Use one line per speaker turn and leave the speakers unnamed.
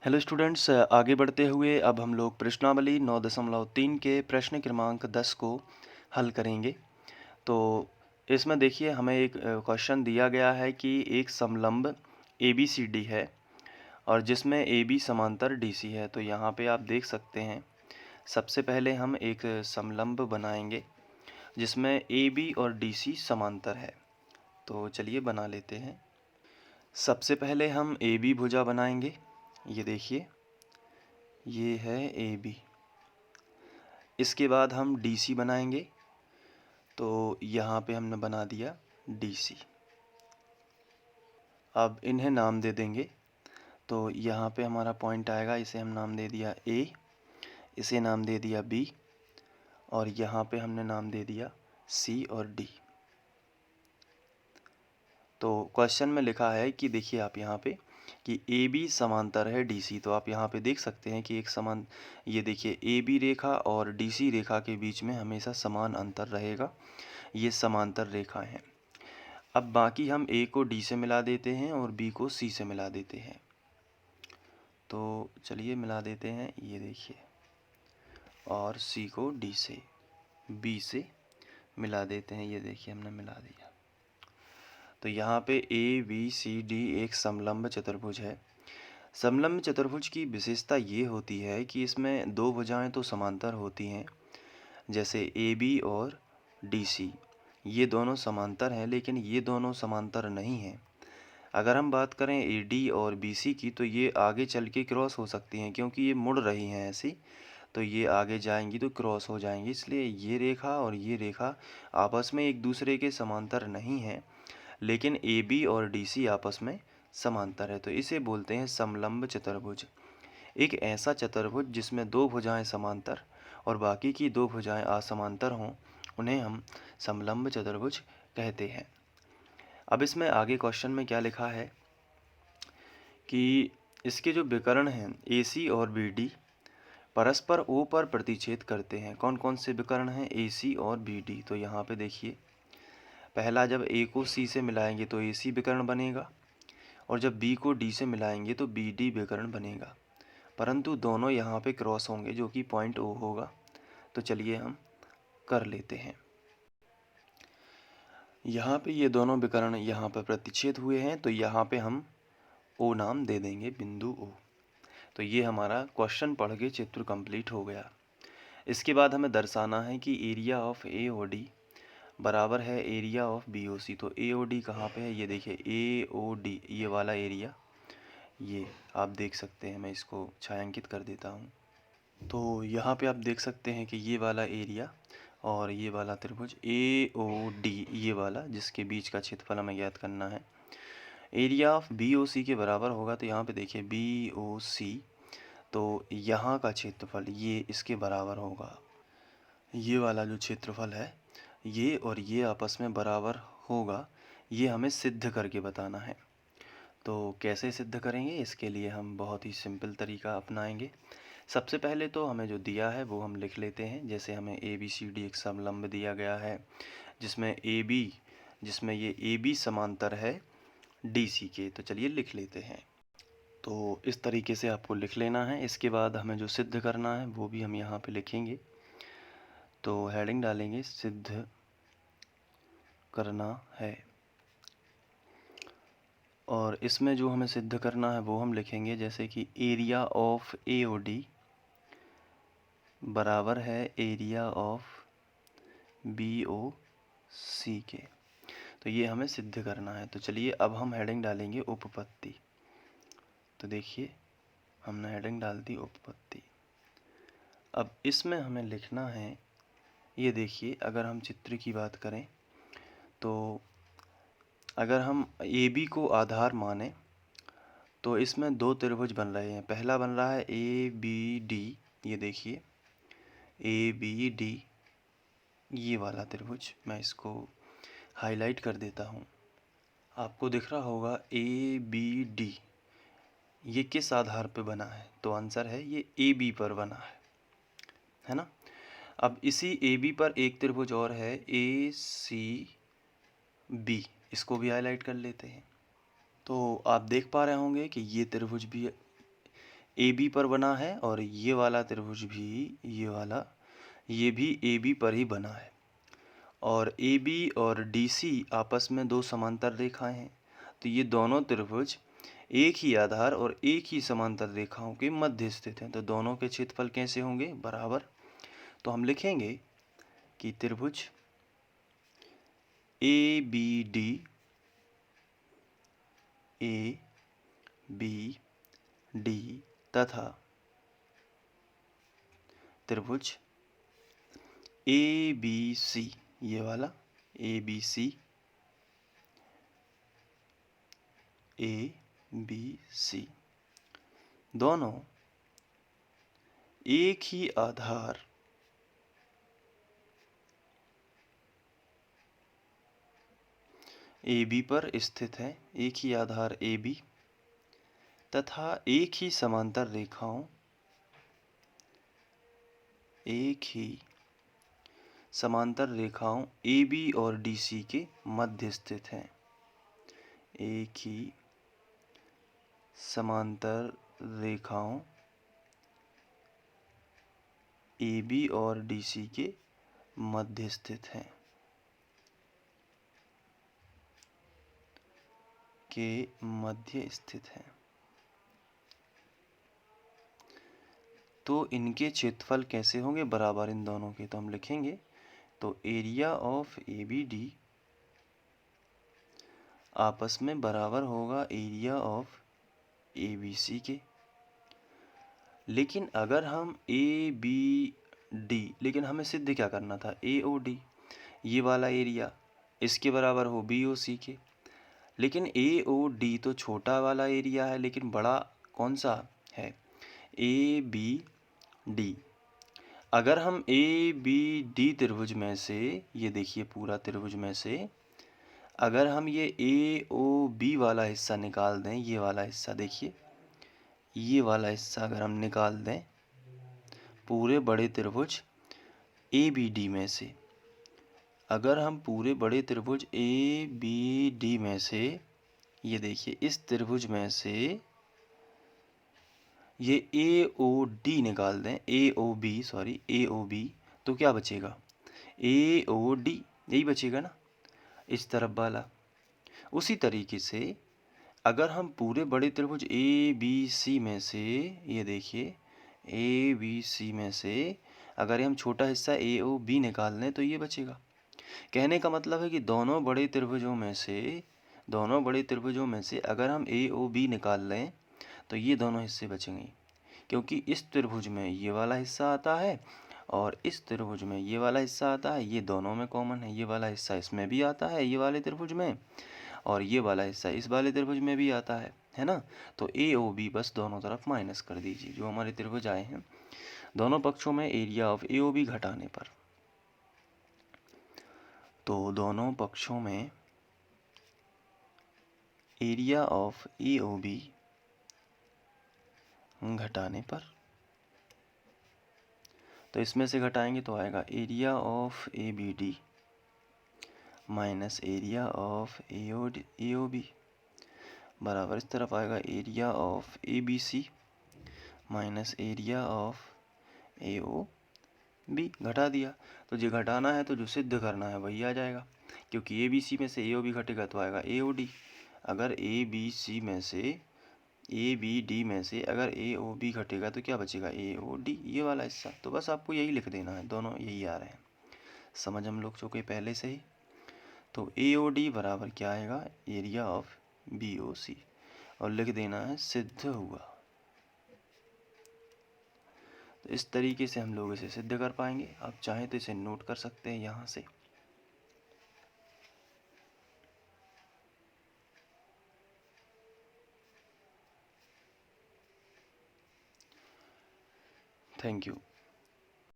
Hello students, आगे बढ़ते हुए अब हम लोग प्रश्नावली 9.3 के प्रश्न क्रमांक 10 को हल करेंगे। तो इसमें देखिए हमें एक क्वेश्चन दिया गया है कि एक समलंब ABCD है और जिसमें AB समांतर DC है। तो यहाँ पे आप देख सकते हैं, सबसे पहले हम एक समलंब बनाएंगे जिसमें AB और DC समांतर है। तो चलिए बना लेते हैं। सबसे पहले हम AB भुजा बनाएंगे। ये देखिए, ये है AB। इसके बाद हम DC बनाएंगे। तो यहाँ पे हमने बना दिया DC। अब इन्हें नाम दे देंगे। तो यहाँ पे हमारा पॉइंट आएगा, इसे हम नाम दे दिया A, इसे नाम दे दिया B और यहाँ पे हमने नाम दे दिया C और D। तो क्वेश्चन में लिखा है कि देखिए आप यहाँ पे कि AB समांतर है DC। तो आप यहाँ पे देख सकते हैं कि ये देखिए AB रेखा और DC रेखा के बीच में हमेशा समान अंतर रहेगा। ये समांतर रेखा हैं। अब बाकी हम A को D से मिला देते हैं और B को C से मिला देते हैं। तो चलिए मिला देते हैं, ये देखिए, और C को D से, B से मिला देते हैं। ये देखिए हमने मिला दिया। तो यहाँ पे ABCD एक समलंब चतुर्भुज है। समलंब चतुर्भुज की विशेषता ये होती है कि इसमें दो भुजाएं तो समांतर होती हैं, जैसे AB और DC। ये दोनों समांतर हैं, लेकिन ये दोनों समांतर नहीं हैं। अगर हम बात करें AD और BC की, तो ये आगे चल के क्रॉस हो सकती हैं, क्योंकि ये मुड़ रही हैं ऐसी। तो ये आगे जाएंगी तो क्रॉस हो जाएंगी, इसलिए ये रेखा और ये रेखा आपस में एक दूसरे के समांतर नहीं हैं, लेकिन AB और DC आपस में समांतर है। तो इसे बोलते हैं समलंब चतुर्भुज। एक ऐसा चतुर्भुज जिसमें दो भुजाएं समांतर और बाकी की दो भुजाएं असमांतर हों, उन्हें हम समलंब चतुर्भुज कहते हैं। अब इसमें आगे क्वेश्चन में क्या लिखा है कि इसके जो विकर्ण हैं AC और BD परस्पर O पर प्रतिच्छेद करते हैं। कौन कौन से विकर्ण हैं AC और BD? तो यहाँ पे देखिए, पहला जब A को C से मिलाएंगे तो AC विकर्ण बनेगा, और जब B को D से मिलाएंगे तो BD विकर्ण बनेगा, परंतु दोनों यहाँ पे क्रॉस होंगे जो कि पॉइंट O होगा। तो चलिए हम कर लेते हैं। यहाँ पे ये दोनों विकर्ण यहाँ पर प्रतिच्छेद हुए हैं, तो यहाँ पे हम O नाम दे देंगे, बिंदु O। तो ये हमारा क्वेश्चन पढ़ के चित्र कंप्लीट हो गया। इसके बाद हमें दर्शाना है कि एरिया ऑफ AOD बराबर है एरिया ऑफ BOC। तो AOD कहाँ पे है? ये देखिए AOD, ये वाला एरिया, ये आप देख सकते हैं। मैं इसको छायांकित कर देता हूँ। तो यहाँ पे आप देख सकते हैं कि ये वाला एरिया और ये वाला त्रिभुज AOD, ये वाला जिसके बीच का क्षेत्रफल हमें ज्ञात करना है, एरिया ऑफ BOC के बराबर होगा। तो यहाँ पे देखिए BOC, तो यहाँ का क्षेत्रफल ये इसके बराबर होगा। ये वाला जो क्षेत्रफल है ये और ये आपस में बराबर होगा, ये हमें सिद्ध करके बताना है। तो कैसे सिद्ध करेंगे? इसके लिए हम बहुत ही सिंपल तरीका अपनाएंगे। सबसे पहले तो हमें जो दिया है वो हम लिख लेते हैं। जैसे हमें ABCD एक समलंब दिया गया है जिसमें ये AB समांतर है DC के। तो चलिए लिख लेते हैं। तो इस तरीके से आपको लिख लेना है। इसके बाद हमें जो सिद्ध करना है वो भी हम यहाँ पे लिखेंगे। तो हेडिंग डालेंगे सिद्ध करना है, और इसमें जो हमें सिद्ध करना है वो हम लिखेंगे जैसे कि एरिया ऑफ AOD बराबर है एरिया ऑफ BOC के। तो ये हमें सिद्ध करना है। तो चलिए अब हम हेडिंग डालेंगे उपपत्ति। तो देखिए हमने हेडिंग डाल दी उपपत्ति। अब इसमें हमें लिखना है, ये देखिए अगर हम चित्र की बात करें तो अगर हम AB को आधार माने तो इसमें दो त्रिभुज बन रहे हैं। पहला बन रहा है ABD, ये देखिए ABD, ये वाला त्रिभुज, मैं इसको हाईलाइट कर देता हूँ, आपको दिख रहा होगा ABD। ये किस आधार पे बना है? तो आंसर है ये AB पर बना है ना। अब इसी AB पर एक त्रिभुज और है ACB, इसको भी हाईलाइट कर लेते हैं। तो आप देख पा रहे होंगे कि ये त्रिभुज भी ए बी पर बना है और ये वाला त्रिभुज भी, ये भी ए बी पर ही बना है। और ए बी और डी सी आपस में दो समांतर रेखाएं हैं, तो ये दोनों त्रिभुज एक ही आधार और एक ही समांतर रेखाओं के मध्य स्थित हैं। तो दोनों के क्षेत्रफल कैसे होंगे? बराबर। तो हम लिखेंगे कि त्रिभुज ए बी डी तथा त्रिभुज ए बी सी, ये वाला ए बी सी दोनों एक ही आधार ए बी पर स्थित है, एक ही आधार ए बी तथा एक ही समांतर रेखाओं ए बी और डी सी के मध्य स्थित हैं। एक ही समांतर रेखाओं ए बी और डी सी के मध्य स्थित हैं, तो इनके क्षेत्रफल कैसे होंगे? बराबर इन दोनों के। तो हम लिखेंगे, तो area of A B D आपस में बराबर होगा area of A B C के। लेकिन अगर हम ए बी डी, लेकिन हमें सिद्ध क्या करना था? ए ओ डी, ये वाला एरिया इसके बराबर हो बी ओ सी के। लेकिन ए ओ डी तो छोटा वाला एरिया है, लेकिन बड़ा कौन सा है? A B D. अगर हम ए बी डी त्रिभुज में से, ये देखिए पूरा त्रिभुज में से अगर हम ये ए ओ बी वाला हिस्सा निकाल दें, ये वाला हिस्सा देखिए, ये वाला हिस्सा अगर हम निकाल दें पूरे बड़े त्रिभुज ए बी डी में से, अगर हम पूरे बड़े त्रिभुज ए बी डी में से, ये देखिए इस त्रिभुज में से ये ए ओ डी निकाल दें, ए ओ बी, तो क्या बचेगा? ए ओ डी, यही बचेगा ना, इस तरफ वाला। उसी तरीके से अगर हम पूरे बड़े त्रिभुज ए बी सी में से, ये देखिए ए बी सी में से अगर हम छोटा हिस्सा ए ओ बी निकाल लें तो ये बचेगा। कहने का मतलब है कि दोनों बड़े त्रिभुजों में से अगर हम ए ओ बी निकाल लें तो ये दोनों हिस्से बचेंगे, क्योंकि इस त्रिभुज में ये वाला हिस्सा आता है और इस त्रिभुज में ये वाला हिस्सा आता है, ये दोनों में कॉमन है। ये वाला हिस्सा इसमें भी आता है, ये वाले त्रिभुज में, और ये वाला हिस्सा इस वाले त्रिभुज में भी आता है ना। तो ए ओ बी बस दोनों तरफ माइनस कर दीजिए जो हमारे त्रिभुज आए हैं दोनों पक्षों में area of A O B घटाने पर। तो दोनों पक्षों में area of A O B घटाने पर, तो इसमें से घटाएंगे तो आएगा area of A B D minus area of A O B बराबर इस तरफ आएगा area of A B C minus area of A O B. घटा दिया, तो जो घटाना है तो जो सिद्ध करना है वही आ जाएगा, क्योंकि ए बी सी में से ए ओ बी घटेगा तो आएगा ए ओ डी। अगर ए बी डी में से अगर ए ओ बी घटेगा तो क्या बचेगा? ए ओ डी, ये वाला हिस्सा। तो बस आपको यही लिख देना है, दोनों यही आ रहे हैं, समझ हम लोग चुके पहले से ही। तो ए ओ डी बराबर क्या आएगा? एरिया ऑफ बी ओ सी, और लिख देना है सिद्ध हुआ। तो इस तरीके से हम लोग इसे सिद्ध कर पाएंगे। आप चाहें तो इसे नोट कर सकते हैं यहाँ से। Thank you.